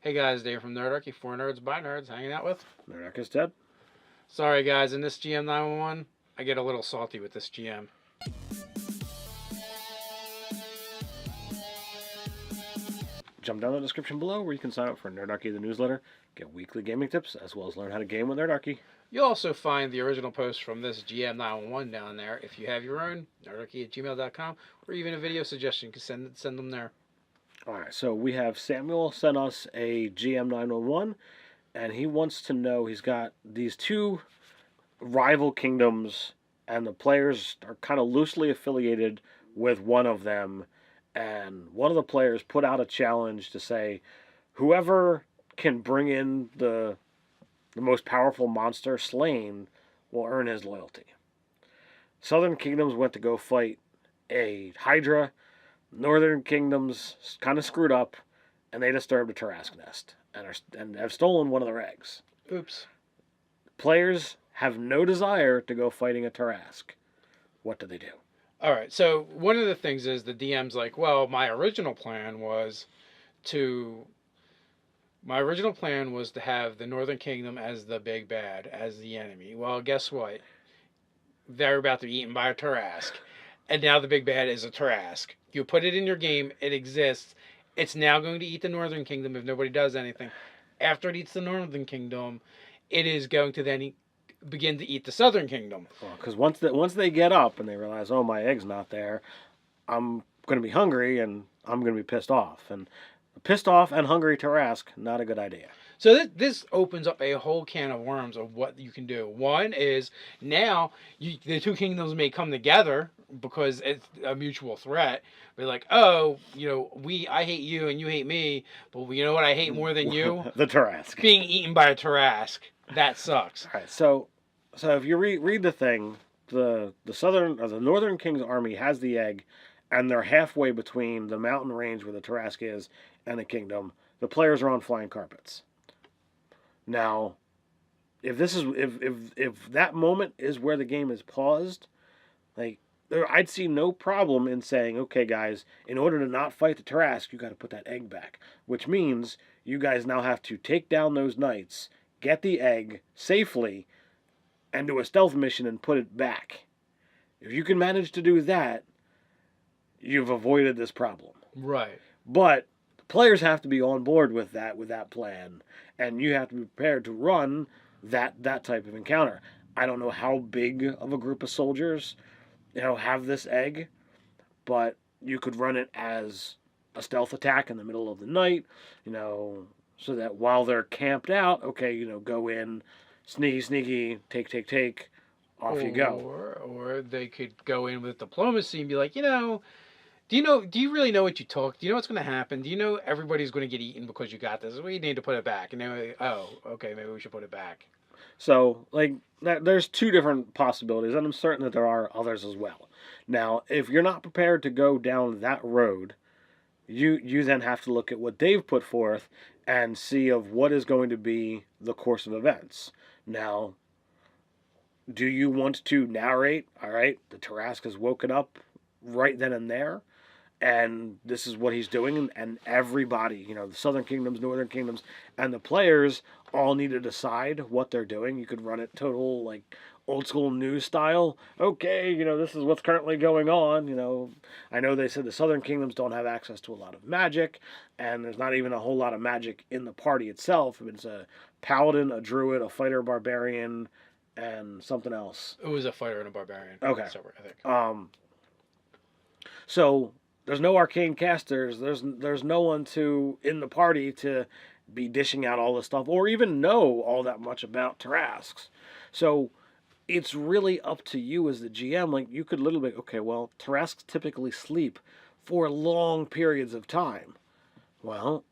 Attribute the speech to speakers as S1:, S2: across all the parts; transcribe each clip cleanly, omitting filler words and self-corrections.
S1: Hey guys, Dave from Nerdarchy, for nerds by nerds, hanging out with.
S2: Nerdarchy's dead.
S1: Sorry guys, in this GM 911, I get a little salty with this GM.
S2: Jump down in the description below where you can sign up for Nerdarchy the newsletter, get weekly gaming tips, as well as learn how to game with Nerdarchy.
S1: You'll also find the original post from this GM 911 down there. If you have your own, nerdarchy@gmail.com, or even a video suggestion, you can send them there.
S2: Alright, so we have Samuel sent us a GM 911, and he wants to know, he's got these two rival kingdoms, and the players are kind of loosely affiliated with one of them, and one of the players put out a challenge to say, whoever can bring in the most powerful monster slain will earn his loyalty. Southern kingdoms went to go fight a Hydra. Northern kingdoms kind of screwed up, and they disturbed a Tarrasque nest and have stolen one of their eggs.
S1: Oops.
S2: Players have no desire to go fighting a Tarrasque. What do they do?
S1: All right, so one of the things is the DM's like, well, my original plan was to have the Northern Kingdom as the big bad, as the enemy. Well, guess what? They're about to be eaten by a Tarrasque. And now the big bad is a Tarrasque. You put it in your game, it exists. It's now going to eat the Northern Kingdom if nobody does anything. After it eats the Northern Kingdom, it is going to then begin to eat the Southern Kingdom.
S2: Because once they get up and they realize, oh, my egg's not there, I'm going to be hungry and I'm going to be pissed off. And a pissed off and hungry Tarrasque, not a good idea.
S1: So this opens up a whole can of worms of what you can do. One is now the two kingdoms may come together because it's a mutual threat. Be like, oh, I hate you and you hate me, but you know what I hate more than you?
S2: The Tarrasque.
S1: Being eaten by a Tarrasque. That sucks.
S2: All right, so if you read the thing, the Northern King's army has the egg, and they're halfway between the mountain range where the Tarrasque is and the kingdom. The players are on flying carpets. Now, if that moment is where the game is paused, I'd see no problem in saying, okay, guys, in order to not fight the Tarrasque, you got to put that egg back, which means you guys now have to take down those knights, get the egg safely, and do a stealth mission and put it back. If you can manage to do that, you've avoided this problem.
S1: Right.
S2: But the players have to be on board with that plan, and you have to be prepared to run that type of encounter. I don't know how big of a group of soldiers, have this egg, but you could run it as a stealth attack in the middle of the night, so that while they're camped out, okay, go in, sneaky, take, off you go.
S1: Or they could go in with diplomacy and be like, do you really know what you took? Do you know what's going to happen? Do you know everybody's going to get eaten because you got this? We need to put it back. And then, oh, okay, maybe we should put it back.
S2: So, there's two different possibilities, and I'm certain that there are others as well. Now, if you're not prepared to go down that road, you then have to look at what Dave put forth and see of what is going to be the course of events. Now, do you want to narrate, all right, the Tarrasque has woken up right then and there, and this is what he's doing, and everybody, the Southern Kingdoms, Northern Kingdoms, and the players all need to decide what they're doing. You could run it total, old school news style. Okay, this is what's currently going on. I know they said the Southern Kingdoms don't have access to a lot of magic, and there's not even a whole lot of magic in the party itself. I mean, it's a paladin, a druid, a fighter, a barbarian, and something else.
S1: It was a fighter and a barbarian.
S2: Okay.
S1: Separate, I think.
S2: So there's no arcane casters. There's no one in the party to be dishing out all this stuff or even know all that much about Tarrasques. So it's really up to you as the GM. You could literally, okay, well, Tarrasques typically sleep for long periods of time. Well,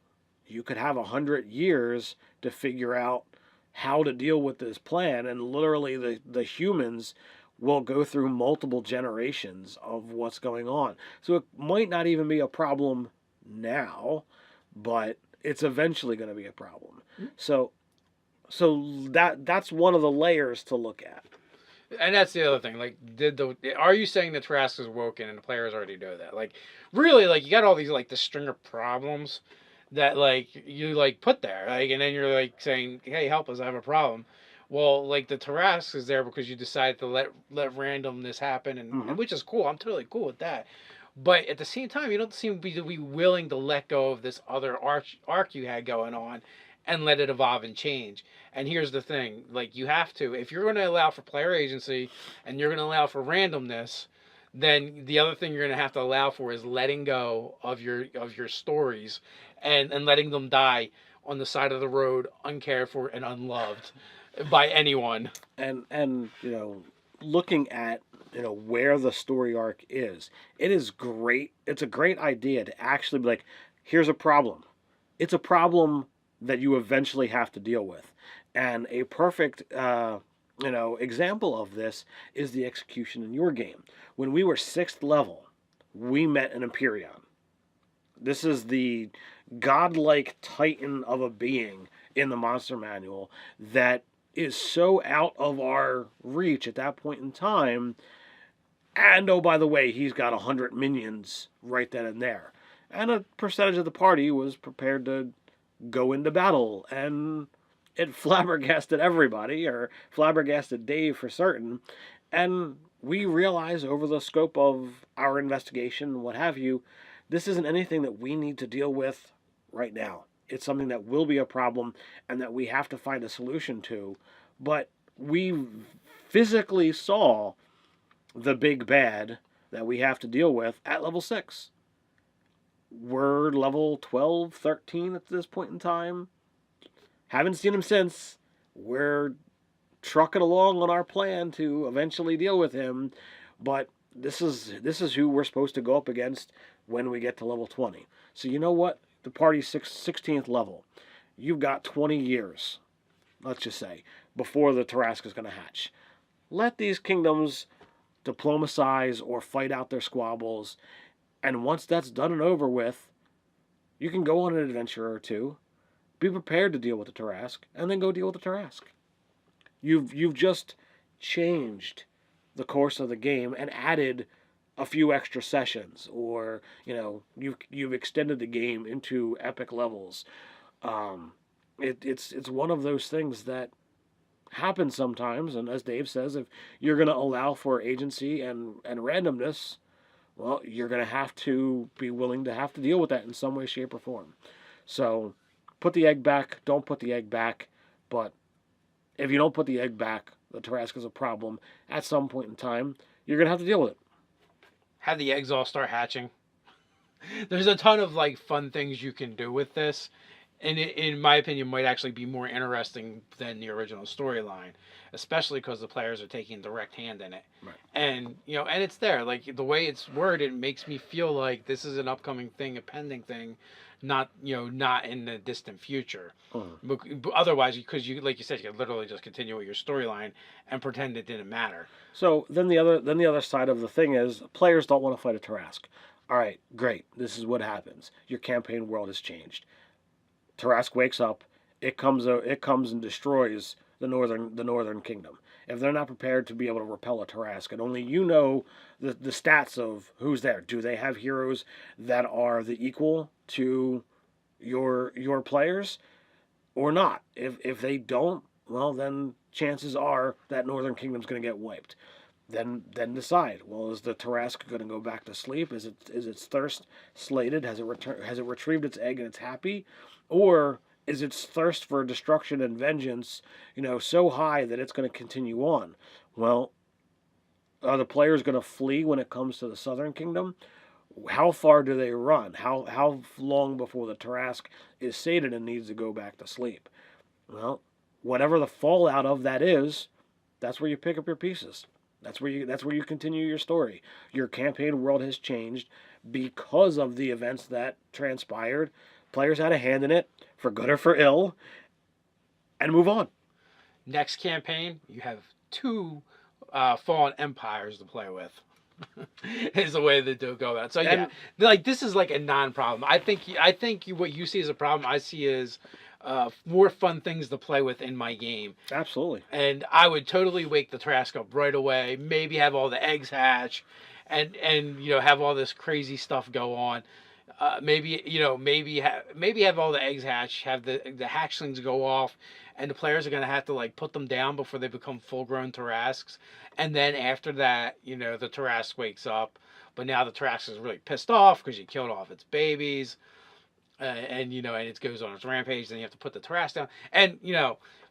S2: you could have 100 years to figure out how to deal with this plan, and literally the humans will go through multiple generations of what's going on. So it might not even be a problem now, but it's eventually going to be a problem. So that's one of the layers to look at.
S1: And that's the other thing. Are you saying the Tarrasque is woken and the players already know that? Really, you got all these, the string of problems that like you like put there, like, and then you're like saying, "Hey, help us! I have a problem." Well, like the Tarrasque is there because you decided to let randomness happen,
S2: Hmm.
S1: and which is cool. I'm totally cool with that. But at the same time, you don't seem to be willing to let go of this other arc you had going on, and let it evolve and change. And here's the thing: like you have to, if you're going to allow for player agency, and you're going to allow for randomness, then the other thing you're going to have to allow for is letting go of your stories, and letting them die on the side of the road, uncared for and unloved by anyone.
S2: And looking at where the story arc is, it is great. It's a great idea to actually be like, here's a problem. It's a problem that you eventually have to deal with, and a perfect example of this is the execution in your game. When we were 6th level, we met an Empyrean. This is the godlike titan of a being in the monster manual that is so out of our reach at that point in time. And oh, by the way, he's got 100 minions right then and there. And a percentage of the party was prepared to go into battle. And it flabbergasted everybody, or flabbergasted Dave for certain. And we realize over the scope of our investigation, what have you, this isn't anything that we need to deal with right now. It's something that will be a problem and that we have to find a solution to. But we physically saw the big bad that we have to deal with at level 6. We're level 12, 13 at this point in time. Haven't seen him since. We're trucking along on our plan to eventually deal with him, but this is who we're supposed to go up against when we get to level 20. So you know what? The party's 16th level. You've got 20 years, let's just say, before the Tarrasque is going to hatch. Let these kingdoms diplomatize or fight out their squabbles, and once that's done and over with, you can go on an adventure or two, be prepared to deal with the Tarrasque, and then go deal with the Tarrasque. You've just changed the course of the game and added a few extra sessions, or you've extended the game into epic levels. It's one of those things that happens sometimes, and as Dave says, if you're going to allow for agency and randomness, well, you're going to have to be willing to have to deal with that in some way, shape, or form. So, put the egg back. Don't put the egg back. But if you don't put the egg back, the Tarrasque is a problem. At some point in time, you're going to have to deal with it.
S1: Have the eggs all start hatching. There's a ton of like fun things you can do with this, and it, in my opinion, might actually be more interesting than the original storyline, especially because the players are taking direct hand in it.
S2: Right.
S1: And and it's there. Like the way it's worded makes me feel like this is an upcoming thing, a pending thing, not not in the distant future. But otherwise, because you like you said, you could literally just continue with your storyline and pretend it didn't matter.
S2: So then the other side of the thing is players don't want to fight a Tarrasque. All right, great. This is what happens. Your campaign world has changed. Tarrasque wakes up. It comes and destroys the northern kingdom. If they're not prepared to be able to repel a Tarrasque, and only you know the stats of who's there. Do they have heroes that are the equal to your players or not? If they don't, well then chances are that northern kingdom's going to get wiped. Then decide. Well, is the Tarrasque going to go back to sleep? Is its thirst slated? Has it retrieved its egg and it's happy, or is its thirst for destruction and vengeance, so high that it's going to continue on? Well, are the players going to flee when it comes to the Southern Kingdom? How far do they run? How long before the Tarrasque is sated and needs to go back to sleep? Well, whatever the fallout of that is, that's where you pick up your pieces. That's where you continue your story. Your campaign world has changed because of the events that transpired. Players had a hand in it, for good or for ill, and move on.
S1: Next campaign, you have two fallen empires to play with. Is the way they do go about it. So yeah, like this is like a non-problem. I think what you see as a problem, I see as more fun things to play with in my game.
S2: Absolutely.
S1: And I would totally wake the Tarrasque up right away. Maybe have all the eggs hatch, and have all this crazy stuff go on. Maybe maybe have all the eggs hatch, have the hatchlings go off, and the players are gonna have to like put them down before they become full grown Tarrasques, and then after that, the Tarrasque wakes up, but now the Tarrasque is really pissed off because you killed off its babies, and it goes on its rampage. Then you have to put the Tarrasque down, and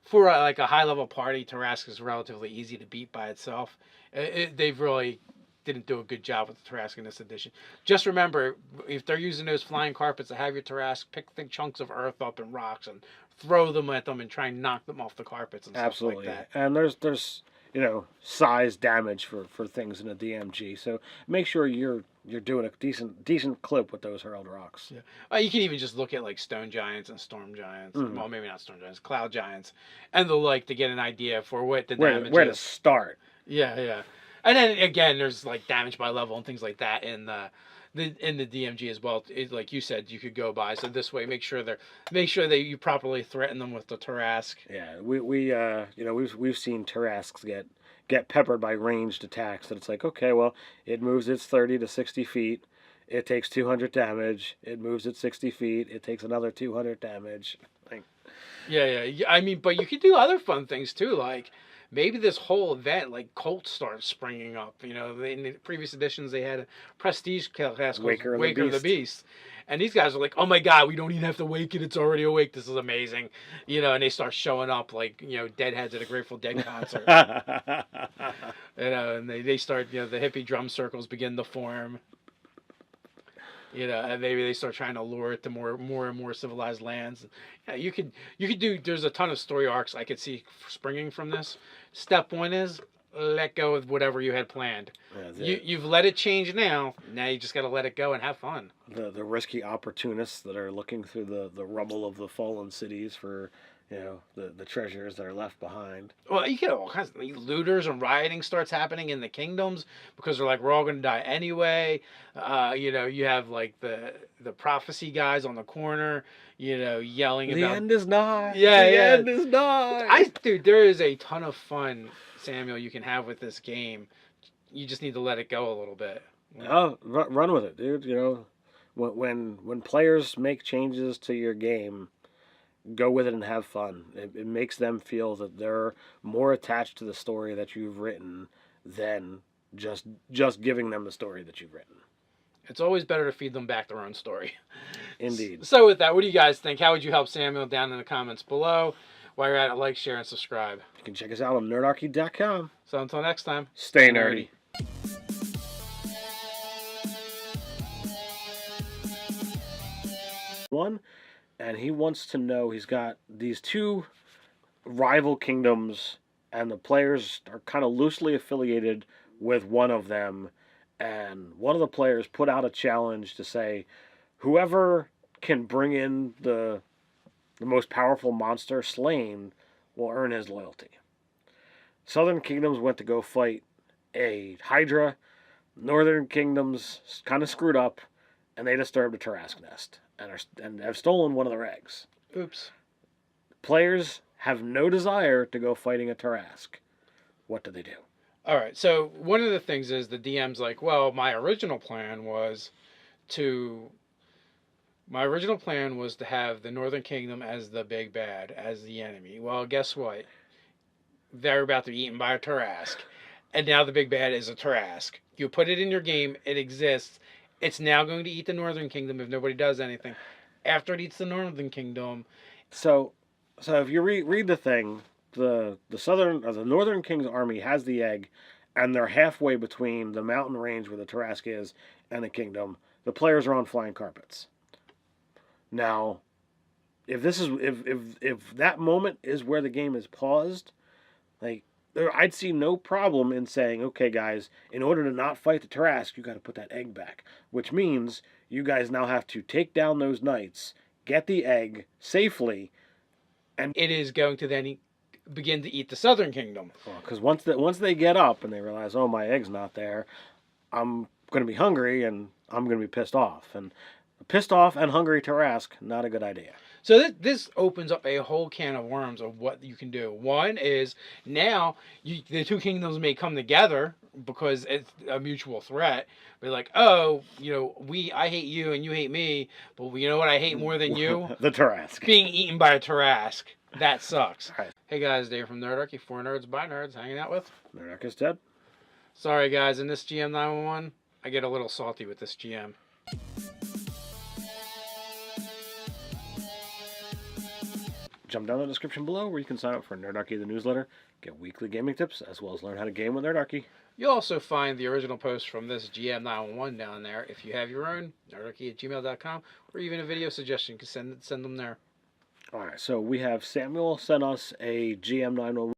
S1: for like a high level party, Tarrasque is relatively easy to beat by itself. They've really didn't do a good job with the Tarrasque in this edition. Just remember, if they're using those flying carpets to have your Tarrasque, pick the chunks of earth up and rocks and throw them at them and try and knock them off the carpets and
S2: Absolutely.
S1: stuff like that.
S2: And there's size damage for things in a DMG. So make sure you're doing a decent clip with those hurled rocks.
S1: Yeah. You can even just look at like stone giants and storm giants.
S2: Mhm.
S1: Well, maybe not storm giants, cloud giants, and the like to get an idea for what the
S2: Where
S1: damage
S2: where
S1: is.
S2: to start.
S1: Yeah. And then again, there's like damage by level and things like that in the DMG as well. Like you said, you could go by. So this way, make sure that you properly threaten them with the Tarrasque.
S2: Yeah, we've seen Tarrasques get peppered by ranged attacks. That it's like, okay, well, it moves its 30 to 60 feet. It takes 200 damage. It moves its 60 feet. It takes another 200 damage. Like,
S1: Yeah. I mean, but you could do other fun things too, like maybe this whole event, like cults start springing up. In the previous editions, they had a prestige class called
S2: Waker of the
S1: Beast. And these guys are like, oh my God, we don't even have to wake it. It's already awake. This is amazing. And they start showing up like, deadheads at a Grateful Dead concert. And they start, the hippie drum circles begin to form. And maybe they start trying to lure it to more and more civilized lands. Yeah, you could do. There's a ton of story arcs I could see springing from this. Step one is let go of whatever you had planned. You've let it change now. Now you just got to let it go and have fun.
S2: The risky opportunists that are looking through the rubble of the fallen cities for the treasures that are left behind.
S1: Well, you get all kinds of looters and rioting starts happening in the kingdoms because they're like, we're all going to die anyway. You have like the prophecy guys on the corner, yelling
S2: The
S1: about
S2: end is nigh.
S1: Yeah,
S2: the
S1: yeah.
S2: end is nigh.
S1: Dude, there is a ton of fun, Samuel, you can have with this game. You just need to let it go a little bit.
S2: Oh, run with it, dude. When players make changes to your game, go with it and have fun. It makes them feel that they're more attached to the story that you've written than just giving them the story that you've written.
S1: It's always better to feed them back their own story.
S2: Indeed.
S1: So with that, what do you guys think? How would you help Samuel? Down in the comments below. While you're at it, like, share, and subscribe.
S2: You can check us out on nerdarchy.com.
S1: So until next time,
S2: stay nerdy. One, and he wants to know, he's got these two rival kingdoms, and the players are kind of loosely affiliated with one of them, and one of the players put out a challenge to say, whoever can bring in the most powerful monster slain will earn his loyalty. Southern kingdoms went to go fight a Hydra. Northern kingdoms kind of screwed up, and they disturbed a Tarrasque nest and have stolen one of their eggs.
S1: Oops.
S2: Players have no desire to go fighting a Tarrasque. What do they do?
S1: All right. So one of the things is the DM's like, well, my original plan was to have the Northern Kingdom as the big bad, as the enemy. Well, guess what? They're about to be eaten by a Tarrasque. And now the big bad is a Tarrasque. You put it in your game, it exists. It's now going to eat the Northern Kingdom if nobody does anything. After it eats the Northern Kingdom.
S2: So if you read the thing, the Northern King's army has the egg, and they're halfway between the mountain range where the Tarrasque is and the kingdom. The players are on flying carpets. Now, if that moment is where the game is paused, like I'd see no problem in saying, okay, guys, in order to not fight the Tarrasque, you got to put that egg back, which means you guys now have to take down those knights, get the egg safely, and
S1: it is going to then begin to eat the Southern Kingdom.
S2: Because once they get up and they realize, oh, my egg's not there, I'm going to be hungry and I'm going to be pissed off. And a pissed off and hungry Tarrasque, not a good idea.
S1: So this opens up a whole can of worms of what you can do. One is now the two kingdoms may come together, because it's a mutual threat. We're like, oh, I hate you and you hate me, but you know what I hate more than you?
S2: The Tarrasque.
S1: Being eaten by a Tarrasque. That sucks.
S2: All right.
S1: Hey guys, Dave from Nerdarchy, for nerds by nerds, hanging out with.
S2: Nerdarchy's dead.
S1: Sorry guys, in this GM 911, I get a little salty with this GM.
S2: Jump down in the description below where you can sign up for Nerdarchy the newsletter, get weekly gaming tips, as well as learn how to game with Nerdarchy.
S1: You'll also find the original post from this GM 911 down there. If you have your own, nerdarchy@gmail.com, or even a video suggestion, you can send them there.
S2: Alright, so we have Samuel sent us a GM 911